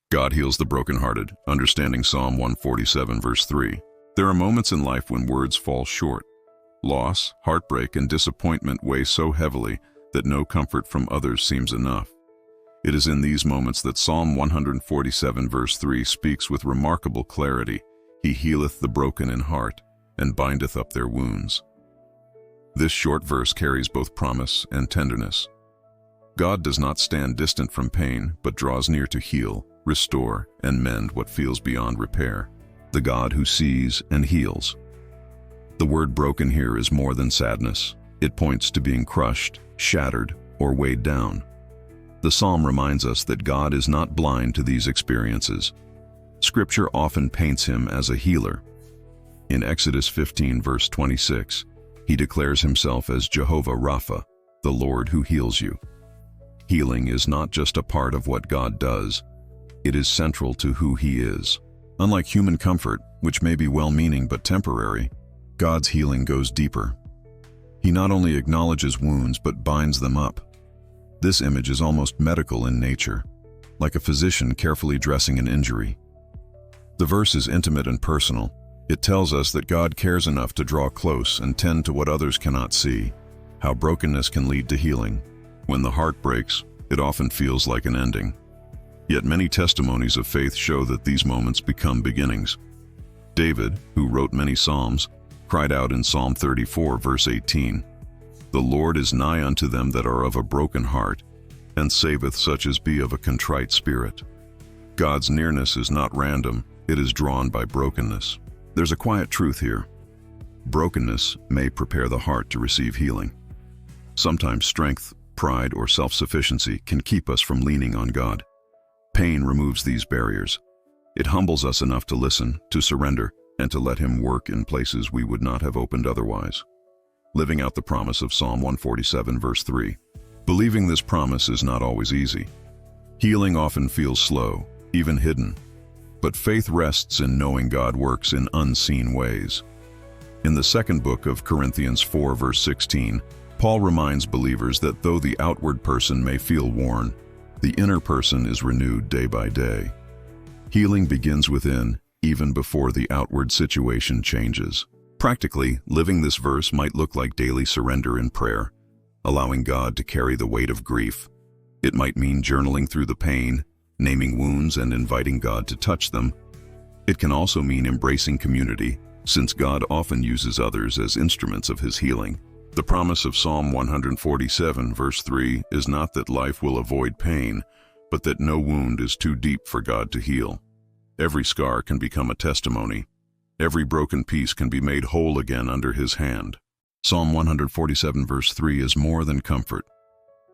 God heals the brokenhearted, understanding Psalm 147 verse 3. There are moments in life when words fall short. Loss, heartbreak, and disappointment weigh so heavily that no comfort from others seems enough. It is in these moments that Psalm 147 verse 3 speaks with remarkable clarity. He healeth the broken in heart, and bindeth up their wounds. This short verse carries both promise and tenderness. God does not stand distant from pain, but draws near to heal, restore, and mend what feels beyond repair. The God who sees and heals. The word broken here is more than sadness. It points to being crushed, shattered, or weighed down. The psalm reminds us that God is not blind to these experiences. Scripture often paints him as a healer. In Exodus 15 verse 26, he declares himself as Jehovah Rapha, the Lord who heals you. Healing is not just a part of what God does, it is central to who he is. Unlike human comfort, which may be well-meaning but temporary, God's healing goes deeper. He not only acknowledges wounds but binds them up. This image is almost medical in nature, like a physician carefully dressing an injury. The verse is intimate and personal. It tells us that God cares enough to draw close and tend to what others cannot see, how brokenness can lead to healing. When the heart breaks, it often feels like an ending. Yet many testimonies of faith show that these moments become beginnings. David, who wrote many psalms, cried out in Psalm 34 verse 18, "The Lord is nigh unto them that are of a broken heart, and saveth such as be of a contrite spirit." God's nearness is not random, it is drawn by brokenness. There's a quiet truth here. Brokenness may prepare the heart to receive healing. Sometimes strength, pride, or self-sufficiency can keep us from leaning on God. Pain removes these barriers. It humbles us enough to listen, to surrender, and to let him work in places we would not have opened otherwise. Living out the promise of Psalm 147 verse 3. Believing this promise is not always easy. Healing often feels slow, even hidden. But faith rests in knowing God works in unseen ways. In the second book of Corinthians 4 verse 16, Paul reminds believers that though the outward person may feel worn, the inner person is renewed day by day. Healing begins within, even before the outward situation changes. Practically, living this verse might look like daily surrender in prayer, allowing God to carry the weight of grief. It might mean journaling through the pain, naming wounds and inviting God to touch them. It can also mean embracing community, since God often uses others as instruments of his healing. The promise of Psalm 147 verse 3 is not that life will avoid pain, but that no wound is too deep for God to heal. Every scar can become a testimony. Every broken piece can be made whole again under his hand. Psalm 147 verse 3 is more than comfort.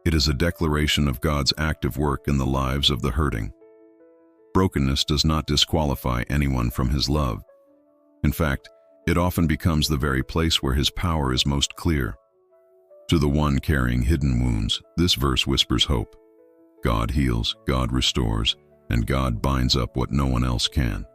It is a declaration of God's active work in the lives of the hurting. Brokenness does not disqualify anyone from his love. In fact, it often becomes the very place where his power is most clear. To the one carrying hidden wounds, this verse whispers hope. God heals, God restores, and God binds up what no one else can.